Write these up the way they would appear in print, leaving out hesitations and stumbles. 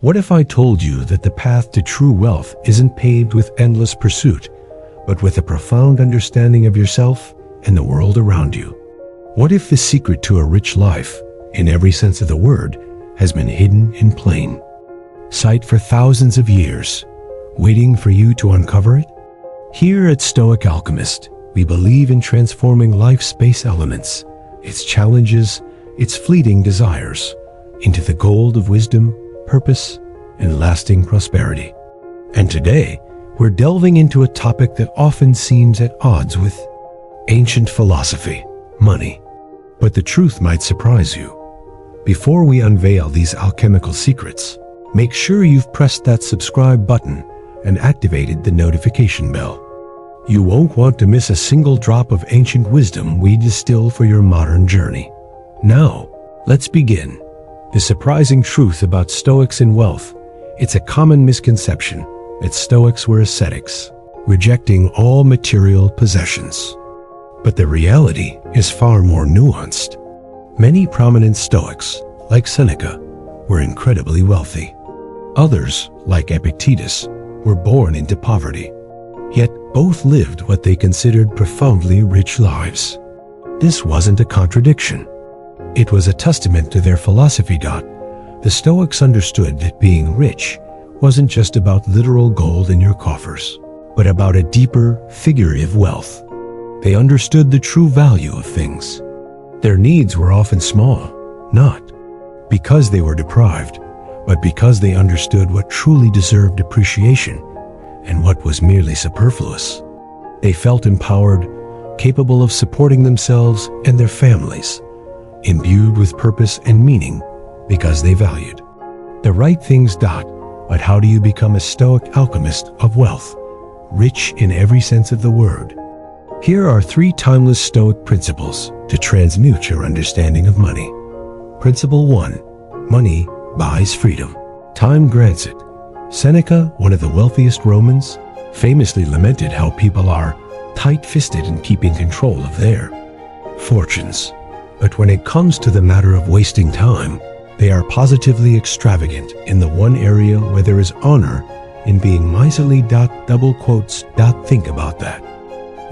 What if I told you that the path to true wealth isn't paved with endless pursuit, but with a profound understanding of yourself and the world around you? What if the secret to a rich life, in every sense of the word, has been hidden in plain sight for thousands of years, waiting for you to uncover it? Here at Stoic Alchemist, we believe in transforming life's base elements, its challenges, its fleeting desires, into the gold of wisdom, purpose, and lasting prosperity. And today, we're delving into a topic that often seems at odds with ancient philosophy, money. But the truth might surprise you. Before we unveil these alchemical secrets, make sure you've pressed that subscribe button and activated the notification bell. You won't want to miss a single drop of ancient wisdom we distill for your modern journey. Now, let's begin. The surprising truth about Stoics and wealth. It's a common misconception that Stoics were ascetics, rejecting all material possessions. But the reality is far more nuanced. Many prominent Stoics, like Seneca, were incredibly wealthy. Others, like Epictetus, were born into poverty. Yet both lived what they considered profoundly rich lives. This wasn't a contradiction. It was a testament to their philosophy. The Stoics understood that being rich wasn't just about literal gold in your coffers, but about a deeper, figurative wealth. They understood the true value of things. Their needs were often small, not because they were deprived, but because they understood what truly deserved appreciation and what was merely superfluous. They felt empowered, capable of supporting themselves and their families, imbued with purpose and meaning because they valued the right things. But how do you become a Stoic alchemist of wealth, rich in every sense of the word? Here are 3 timeless Stoic principles to transmute your understanding of money. Principle 1. Money buys freedom. Time grants it. Seneca, one of the wealthiest Romans, famously lamented how people are tight-fisted in keeping control of their fortunes. But when it comes to the matter of wasting time, they are positively extravagant in the one area where there is honor in being miserly. Think about that.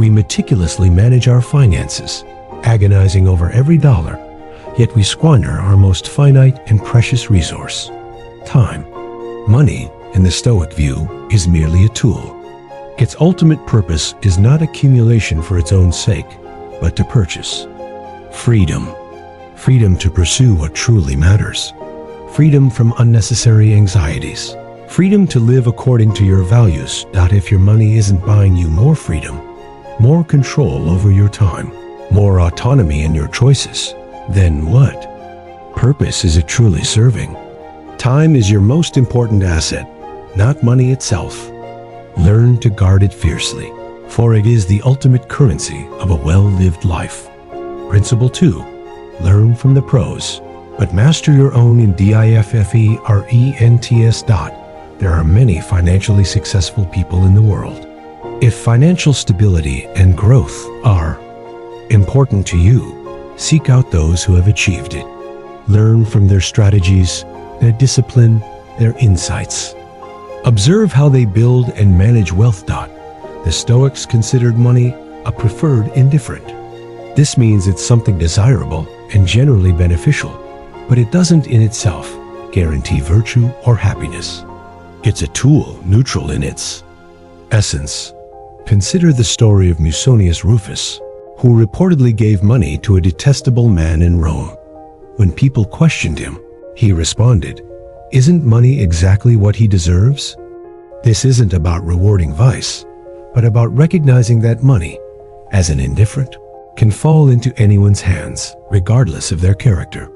We meticulously manage our finances, agonizing over every dollar, yet we squander our most finite and precious resource, time. Money, in the Stoic view, is merely a tool. Its ultimate purpose is not accumulation for its own sake, but to purchase freedom. Freedom to pursue what truly matters. Freedom from unnecessary anxieties. Freedom to live according to your values. If your money isn't buying you more freedom, more control over your time, more autonomy in your choices, then what purpose is it truly serving? Time is your most important asset, not money itself. Learn to guard it fiercely, for it is the ultimate currency of a well-lived life. Principle 2. Learn from the pros, but master your own in differents. There are many financially successful people in the world. If financial stability and growth are important to you, seek out those who have achieved it. Learn from their strategies, their discipline, their insights. Observe how they build and manage wealth. The Stoics considered money a preferred indifferent. This means it's something desirable and generally beneficial, but it doesn't in itself guarantee virtue or happiness. It's a tool neutral in its essence. Consider the story of Musonius Rufus, who reportedly gave money to a detestable man in Rome. When people questioned him, he responded, "Isn't money exactly what he deserves?" This isn't about rewarding vice, but about recognizing that money, as an indifferent, can fall into anyone's hands, regardless of their character.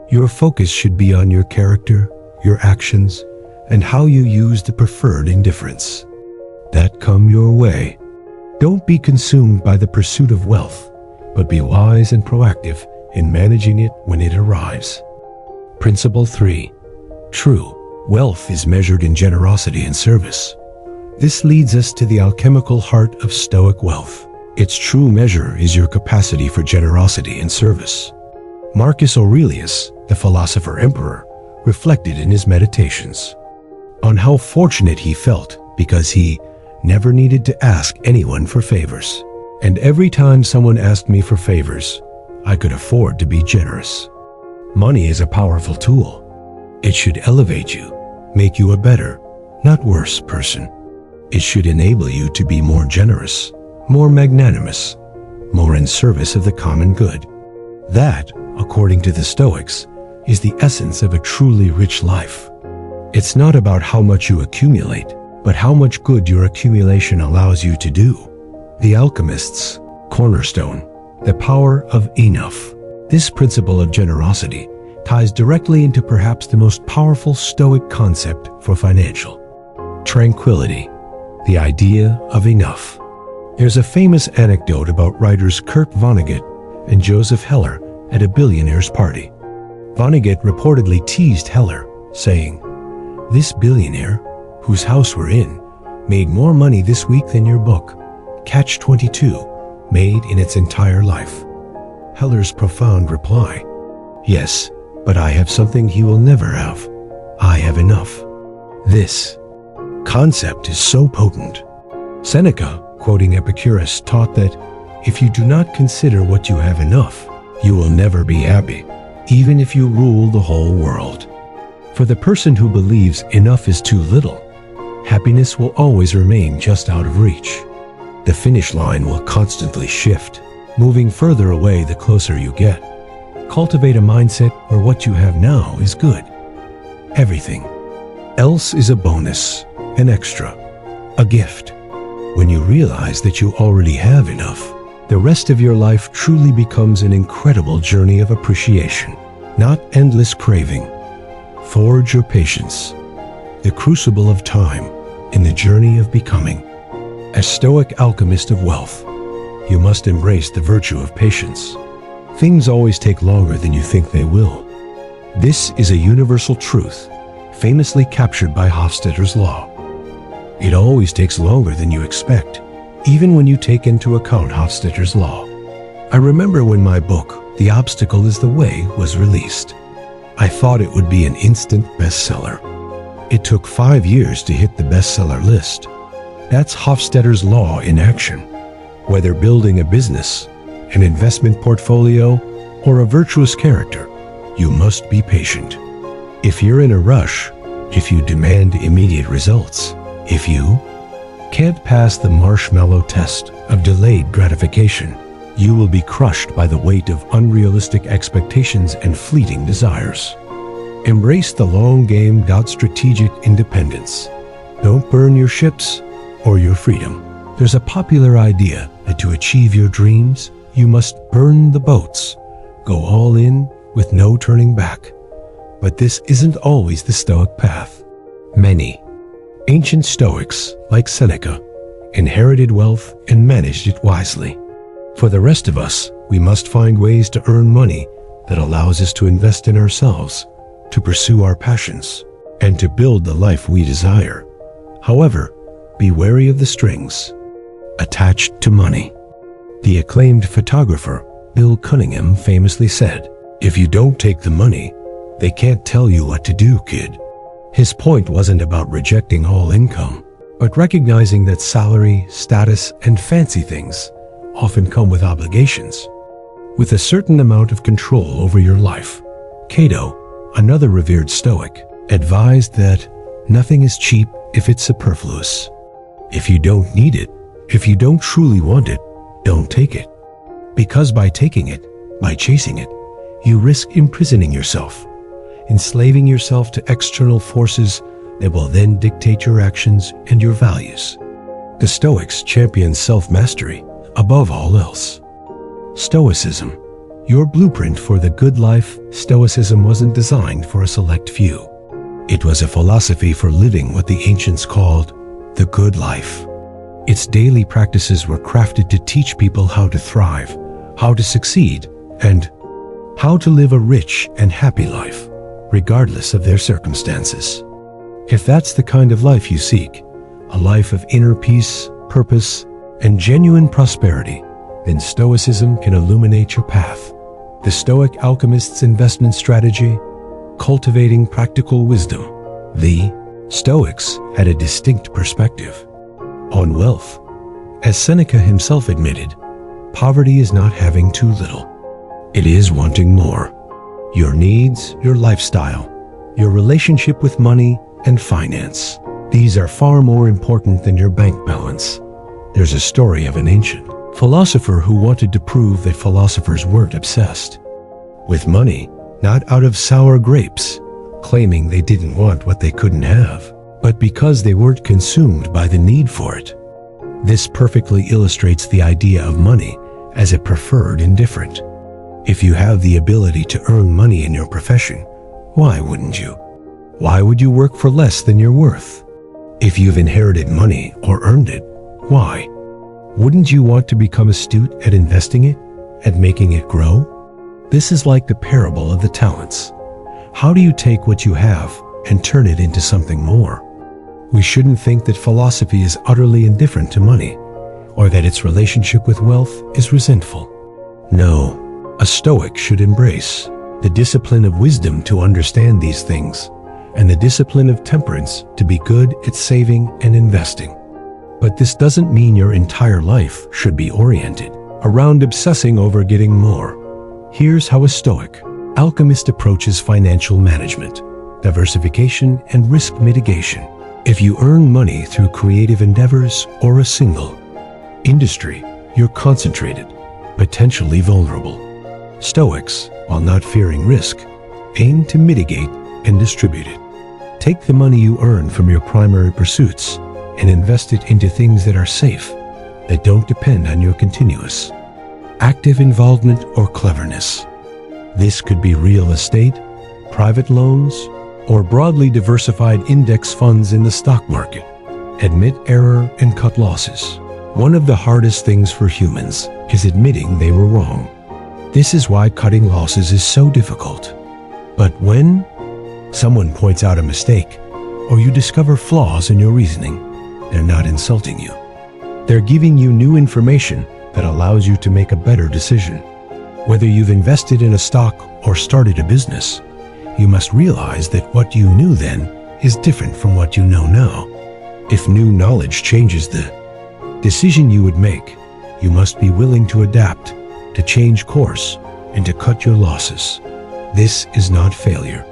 Your focus should be on your character, your actions, and how you use the preferred indifference that come your way. Don't be consumed by the pursuit of wealth, but be wise and proactive in managing it when it arrives. Principle 3. True wealth is measured in generosity and service. This leads us to the alchemical heart of Stoic wealth. Its true measure is your capacity for generosity and service. Marcus Aurelius, the philosopher emperor, reflected in his meditations. on how fortunate he felt because he never needed to ask anyone for favors. And every time someone asked me for favors, I could afford to be generous. Money is a powerful tool. It should elevate you, make you a better, not worse person. It should enable you to be more generous, more magnanimous, more in service of the common good. That, according to the Stoics, is the essence of a truly rich life. It's not about how much you accumulate, but how much good your accumulation allows you to do. The Alchemist's cornerstone, the power of enough. This principle of generosity ties directly into perhaps the most powerful Stoic concept for financial tranquility, the idea of enough. There's a famous anecdote about writers Kurt Vonnegut and Joseph Heller at a billionaire's party. Vonnegut reportedly teased Heller, saying, "This billionaire, whose house we're in, made more money this week than your book, Catch 22, made in its entire life." Heller's profound reply, "Yes, but I have something he will never have. I have enough." This concept is so potent. Seneca, quoting Epicurus, taught that if you do not consider what you have enough, you will never be happy, even if you rule the whole world. For the person who believes enough is too little, happiness will always remain just out of reach. The finish line will constantly shift, moving further away the closer you get. Cultivate a mindset where what you have now is good. Everything else is a bonus, an extra, a gift. When you realize that you already have enough, the rest of your life truly becomes an incredible journey of appreciation, not endless craving. Forge your patience, the crucible of time in the journey of becoming. As Stoic alchemist of wealth, you must embrace the virtue of patience. Things always take longer than you think they will. This is a universal truth, famously captured by Hofstadter's law. It always takes longer than you expect, even when you take into account Hofstadter's law. I remember when my book, The Obstacle is the Way, was released. I thought it would be an instant bestseller. It took 5 years to hit the bestseller list. That's Hofstadter's law in action. Whether building a business, an investment portfolio, or a virtuous character, you must be patient. If you're in a rush, if you demand immediate results, if you can't pass the marshmallow test of delayed gratification, you will be crushed by the weight of unrealistic expectations and fleeting desires. Embrace the long game, strategic independence. Don't burn your ships or your freedom. There's a popular idea that to achieve your dreams, you must burn the boats, go all in with no turning back. But this isn't always the Stoic path. Many ancient Stoics, like Seneca, inherited wealth and managed it wisely. For the rest of us, we must find ways to earn money that allows us to invest in ourselves, to pursue our passions, and to build the life we desire. However, be wary of the strings attached to money. The acclaimed photographer Bill Cunningham famously said, "If you don't take the money, they can't tell you what to do, kid." His point wasn't about rejecting all income, but recognizing that salary, status, and fancy things often come with obligations, with a certain amount of control over your life. Cato, another revered Stoic, advised that nothing is cheap if it's superfluous. If you don't need it, if you don't truly want it, don't take it. Because by taking it, by chasing it, you risk imprisoning yourself, enslaving yourself to external forces that will then dictate your actions and your values. The Stoics champion self-mastery above all else. Stoicism, your blueprint for the good life. Stoicism wasn't designed for a select few. It was a philosophy for living what the ancients called the good life. Its daily practices were crafted to teach people how to thrive, how to succeed, and how to live a rich and happy life, regardless of their circumstances. If that's the kind of life you seek, a life of inner peace, purpose, and genuine prosperity, then Stoicism can illuminate your path. The Stoic Alchemist's investment strategy, cultivating practical wisdom. The Stoics had a distinct perspective on wealth. As Seneca himself admitted, poverty is not having too little. It is wanting more. Your needs, your lifestyle, your relationship with money and finance, these are far more important than your bank balance. There's a story of an ancient philosopher who wanted to prove that philosophers weren't obsessed with money, not out of sour grapes, claiming they didn't want what they couldn't have, but because they weren't consumed by the need for it. This perfectly illustrates the idea of money as a preferred indifferent. If you have the ability to earn money in your profession, why wouldn't you? Why would you work for less than you're worth? If you've inherited money or earned it, why? Wouldn't you want to become astute at investing it, at making it grow? This is like the parable of the talents. How do you take what you have and turn it into something more? We shouldn't think that philosophy is utterly indifferent to money, or that its relationship with wealth is resentful. No, a Stoic should embrace the discipline of wisdom to understand these things, and the discipline of temperance to be good at saving and investing. But this doesn't mean your entire life should be oriented around obsessing over getting more. Here's how a Stoic Alchemist approaches financial management, diversification, and risk mitigation. If you earn money through creative endeavors or a single industry, you're concentrated, potentially vulnerable. Stoics, while not fearing risk, aim to mitigate and distribute it. Take the money you earn from your primary pursuits and invest it into things that are safe, that don't depend on your continuous active involvement or cleverness. This could be real estate, private loans, or broadly diversified index funds in the stock market. Admit error and cut losses. One of the hardest things for humans is admitting they were wrong. This is why cutting losses is so difficult. But when someone points out a mistake, or you discover flaws in your reasoning, they're not insulting you. They're giving you new information that allows you to make a better decision. Whether you've invested in a stock or started a business, you must realize that what you knew then is different from what you know now. If new knowledge changes the decision you would make, you must be willing to adapt, to change course, and to cut your losses. This is not failure.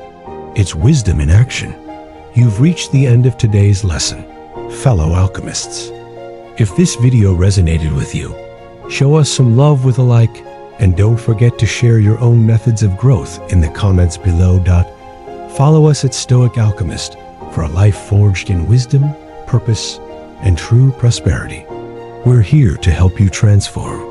It's wisdom in action. You've reached the end of today's lesson, fellow alchemists. If this video resonated with you, show us some love with a like, and don't forget to share your own methods of growth in the comments below. Follow us at Stoic Alchemist for a life forged in wisdom, purpose, and true prosperity. We're here to help you transform.